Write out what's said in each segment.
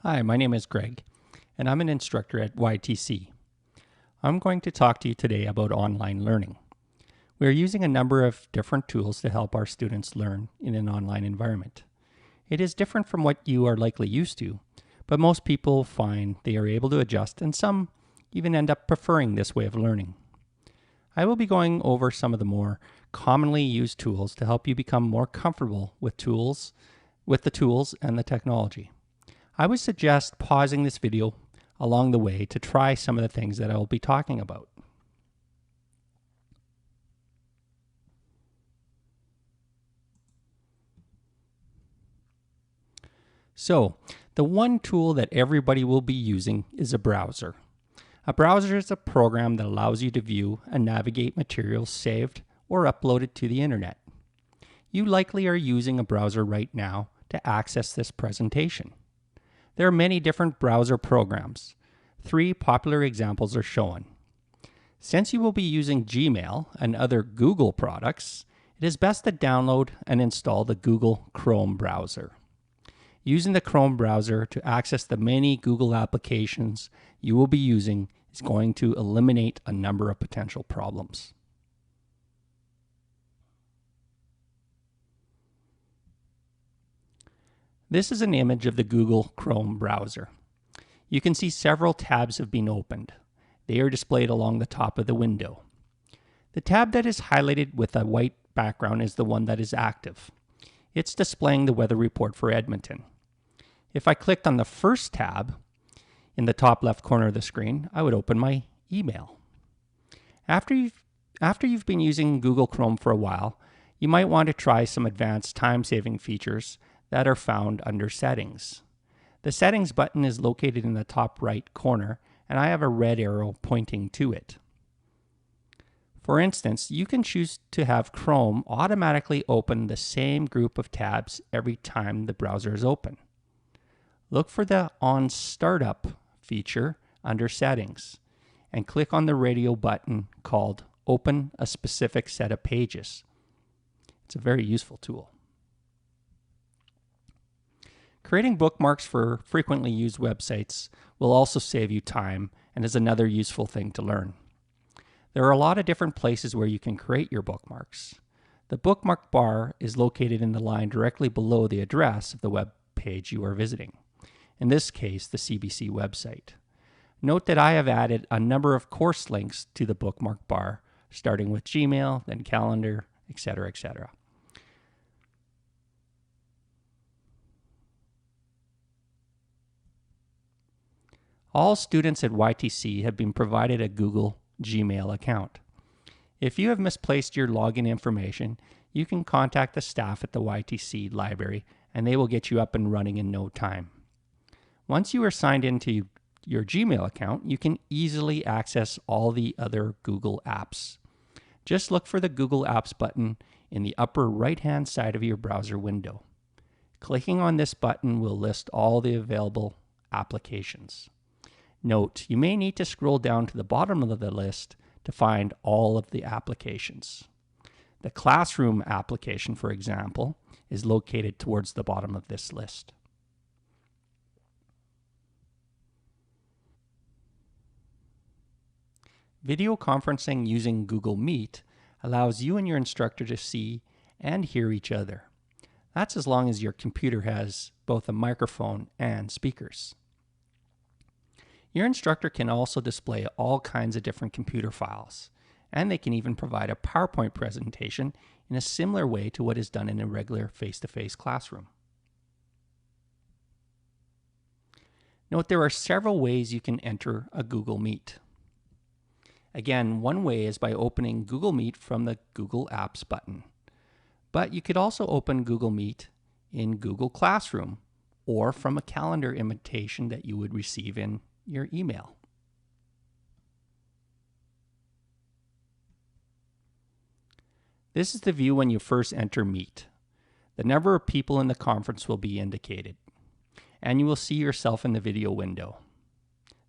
Hi, my name is Greg, and I'm an instructor at YTC. I'm going to talk to you today about online learning. We are using a number of different tools to help our students learn in an online environment. It is different from what you are likely used to, but most people find they are able to adjust, and some even end up preferring this way of learning. I will be going over some of the more commonly used tools to help you become more comfortable with the tools and the technology. I would suggest pausing this video along the way to try some of the things that I will be talking about. So, the one tool that everybody will be using is a browser. A browser is a program that allows you to view and navigate materials saved or uploaded to the internet. You likely are using a browser right now to access this presentation. There are many different browser programs. 3 popular examples are shown. Since you will be using Gmail and other Google products, it is best to download and install the Google Chrome browser. Using the Chrome browser to access the many Google applications you will be using is going to eliminate a number of potential problems. This is an image of the Google Chrome browser. You can see several tabs have been opened. They are displayed along the top of the window. The tab that is highlighted with a white background is the one that is active. It's displaying the weather report for Edmonton. If I clicked on the first tab in the top left corner of the screen, I would open my email. After you've been using Google Chrome for a while, you might want to try some advanced time-saving features that are found under Settings. The Settings button is located in the top right corner, and I have a red arrow pointing to it. For instance, you can choose to have Chrome automatically open the same group of tabs every time the browser is open. Look for the On Startup feature under Settings, and click on the radio button called Open a Specific Set of Pages. It's a very useful tool. Creating bookmarks for frequently used websites will also save you time and is another useful thing to learn. There are a lot of different places where you can create your bookmarks. The bookmark bar is located in the line directly below the address of the web page you are visiting. In this case, the CBC website. Note that I have added a number of course links to the bookmark bar, starting with Gmail, then calendar, etc., etc. All students at YTC have been provided a Google Gmail account. If you have misplaced your login information, you can contact the staff at the YTC library and they will get you up and running in no time. Once you are signed into your Gmail account, you can easily access all the other Google apps. Just look for the Google Apps button in the upper right-hand side of your browser window. Clicking on this button will list all the available applications. Note, you may need to scroll down to the bottom of the list to find all of the applications. The Classroom application, for example, is located towards the bottom of this list. Video conferencing using Google Meet allows you and your instructor to see and hear each other. That's as long as your computer has both a microphone and speakers. Your instructor can also display all kinds of different computer files, and they can even provide a PowerPoint presentation in a similar way to what is done in a regular face-to-face classroom. Note there are several ways you can enter a Google Meet. Again, one way is by opening Google Meet from the Google Apps button. But you could also open Google Meet in Google Classroom or from a calendar invitation that you would receive in your email. This is the view when you first enter Meet. The number of people in the conference will be indicated, and you will see yourself in the video window.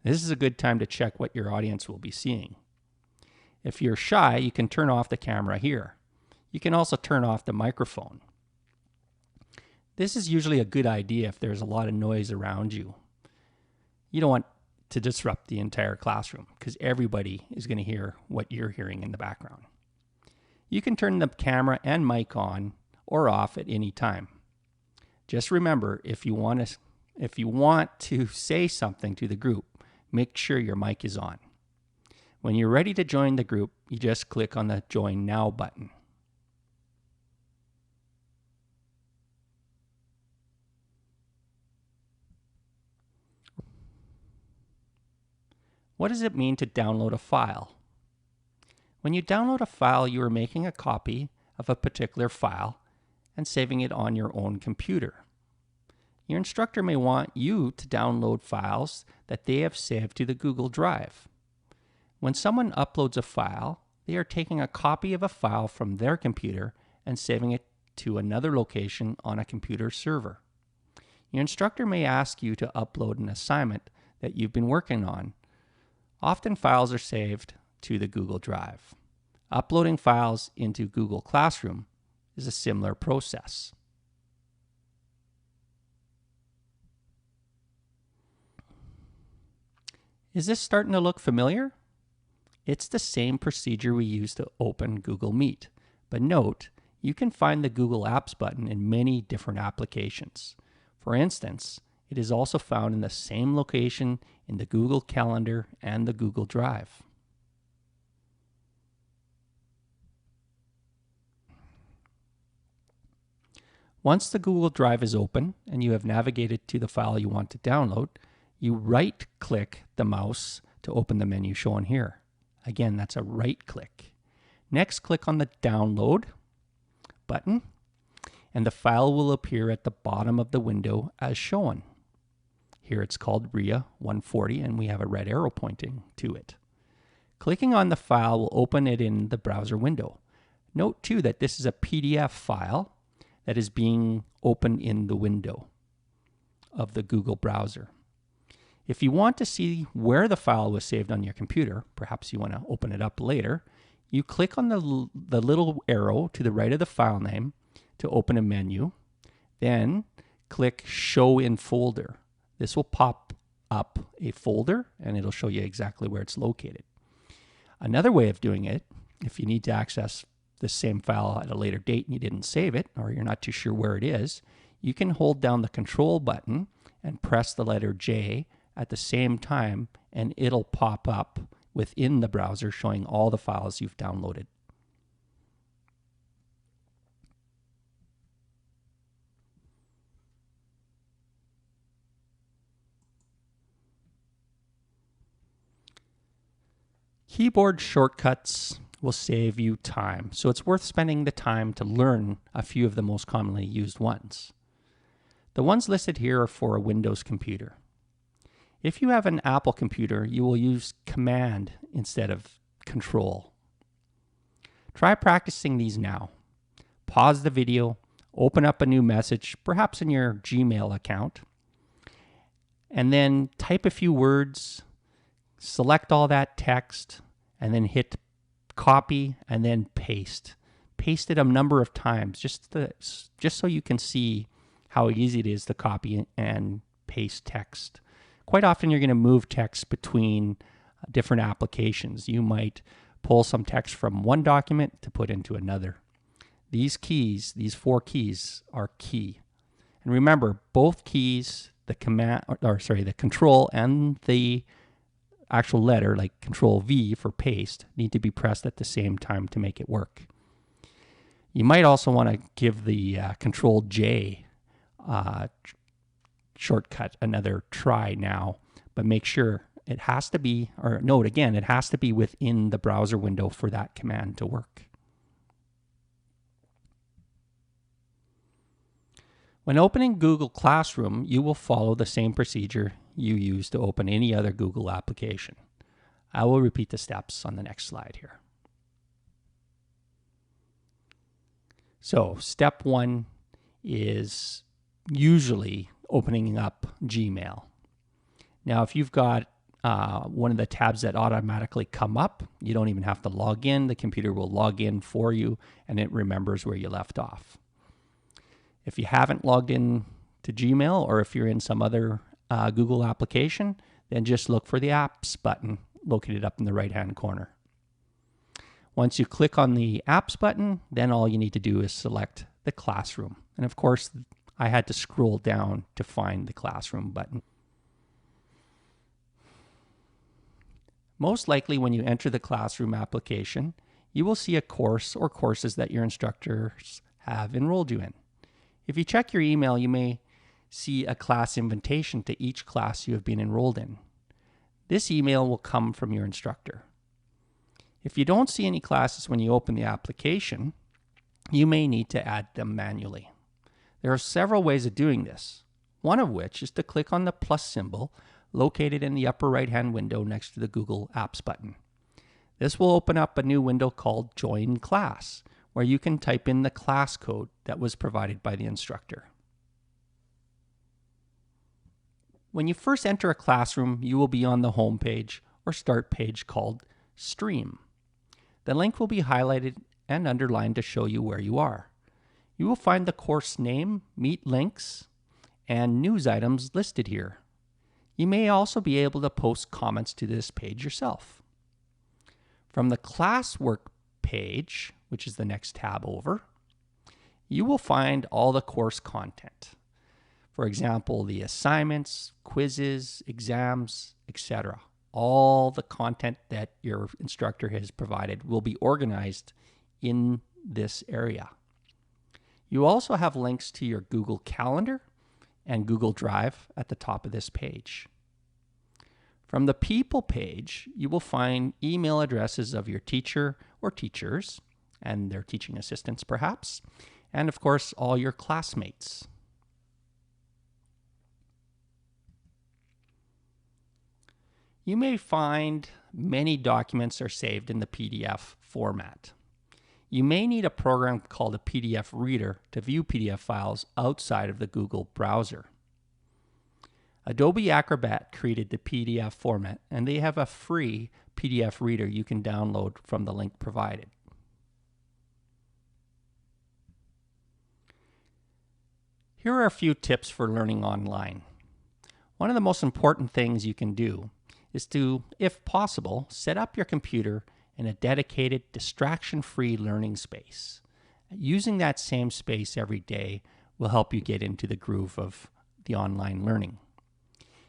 This is a good time to check what your audience will be seeing. If you're shy, you can turn off the camera here. You can also turn off the microphone. This is usually a good idea if there's a lot of noise around you. You don't want to disrupt the entire classroom because everybody is going to hear what you're hearing in the background. You can turn the camera and mic on or off at any time. Just remember, if you want to say something to the group, make sure your mic is on. When you're ready to join the group, you just click on the Join Now button. What does it mean to download a file? When you download a file, you are making a copy of a particular file and saving it on your own computer. Your instructor may want you to download files that they have saved to the Google Drive. When someone uploads a file, they are taking a copy of a file from their computer and saving it to another location on a computer server. Your instructor may ask you to upload an assignment that you've been working on. Often files are saved to the Google Drive. Uploading files into Google Classroom is a similar process. Is this starting to look familiar? It's the same procedure we use to open Google Meet, but note, you can find the Google Apps button in many different applications. For instance, it is also found in the same location in the Google Calendar and the Google Drive. Once the Google Drive is open and you have navigated to the file you want to download, you right-click the mouse to open the menu shown here. Again, that's a right click. Next, click on the Download button, and the file will appear at the bottom of the window as shown. Here it's called RIA 140, and we have a red arrow pointing to it. Clicking on the file will open it in the browser window. Note too that this is a PDF file that is being opened in the window of the Google browser. If you want to see where the file was saved on your computer, perhaps you want to open it up later, you click on the little arrow to the right of the file name to open a menu. Then click Show in Folder. This will pop up a folder and it'll show you exactly where it's located. Another way of doing it, if you need to access the same file at a later date and you didn't save it, or you're not too sure where it is, you can hold down the Control button and press the letter J at the same time, and it'll pop up within the browser showing all the files you've downloaded. Keyboard shortcuts will save you time, so it's worth spending the time to learn a few of the most commonly used ones. The ones listed here are for a Windows computer. If you have an Apple computer, you will use Command instead of Control. Try practicing these now. Pause the video, open up a new message, perhaps in your Gmail account, and then type a few words, select all that text, and then hit copy and then paste. Paste it a number of times just so you can see how easy it is to copy and paste text. Quite often you're going to move text between different applications. You might pull some text from one document to put into another. These keys, these 4 keys, are key. And remember, both keys, the Control and the actual letter, like Control V for paste, need to be pressed at the same time to make it work. You might also want to give the Control J shortcut another try now, but make sure it has to be, or note again, it has to be within the browser window for that command to work. When opening Google Classroom, you will follow the same procedure you use to open any other Google application. I will repeat the steps on the next slide here. So step 1 is usually opening up Gmail. Now, if you've got one of the tabs that automatically come up, you don't even have to log in. The computer will log in for you and it remembers where you left off. If you haven't logged in to Gmail, or if you're in some other Google application, then just look for the Apps button located up in the right-hand corner. Once you click on the Apps button, then all you need to do is select the Classroom. And of course, I had to scroll down to find the Classroom button. Most likely when you enter the Classroom application, you will see a course or courses that your instructors have enrolled you in. If you check your email, you may see a class invitation to each class you have been enrolled in. This email will come from your instructor. If you don't see any classes when you open the application, you may need to add them manually. There are several ways of doing this, one of which is to click on the plus symbol located in the upper right-hand window next to the Google Apps button. This will open up a new window called Join Class, where you can type in the class code that was provided by the instructor. When you first enter a classroom, you will be on the home page or start page called Stream. The link will be highlighted and underlined to show you where you are. You will find the course name, meet links, and news items listed here. You may also be able to post comments to this page yourself. From the classwork page, which is the next tab over, you will find all the course content. For example, the assignments, quizzes, exams, etc. All the content that your instructor has provided will be organized in this area. You also have links to your Google Calendar and Google Drive at the top of this page. From the People page, you will find email addresses of your teacher or teachers and their teaching assistants perhaps, and of course all your classmates. You may find many documents are saved in the PDF format. You may need a program called a PDF Reader to view PDF files outside of the Google browser. Adobe Acrobat created the PDF format, and they have a free PDF Reader you can download from the link provided. Here are a few tips for learning online. One of the most important things you can do is to, if possible, set up your computer in a dedicated, distraction-free learning space. Using that same space every day will help you get into the groove of the online learning.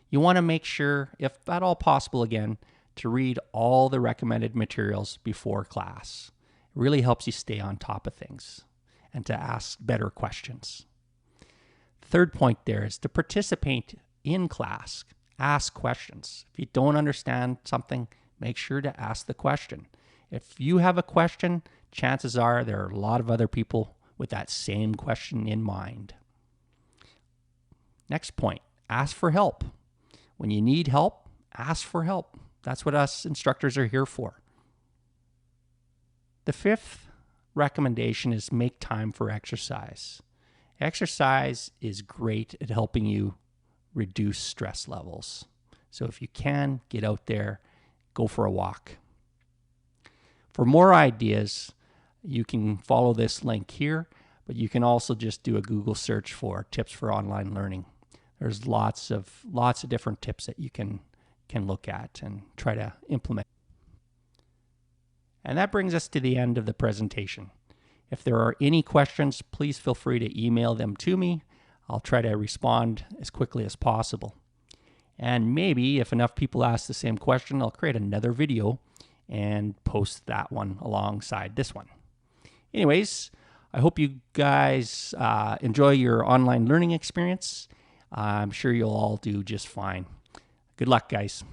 You want to make sure, if at all possible again, to read all the recommended materials before class. It really helps you stay on top of things and to ask better questions. Third point there is to participate in class. Ask questions. If you don't understand something, make sure to ask the question. If you have a question, chances are there are a lot of other people with that same question in mind. Next point, ask for help. When you need help, ask for help. That's what us instructors are here for. The fifth recommendation is make time for exercise. Exercise is great at helping you reduce stress levels. So if you can, get out there, go for a walk. For more ideas, you can follow this link here, but you can also just do a Google search for tips for online learning. There's lots of different tips that you can look at and try to implement. And that brings us to the end of the presentation. If there are any questions, please feel free to email them to me. I'll try to respond as quickly as possible. And maybe if enough people ask the same question, I'll create another video and post that one alongside this one. Anyways, I hope you guys enjoy your online learning experience. I'm sure you'll all do just fine. Good luck, guys.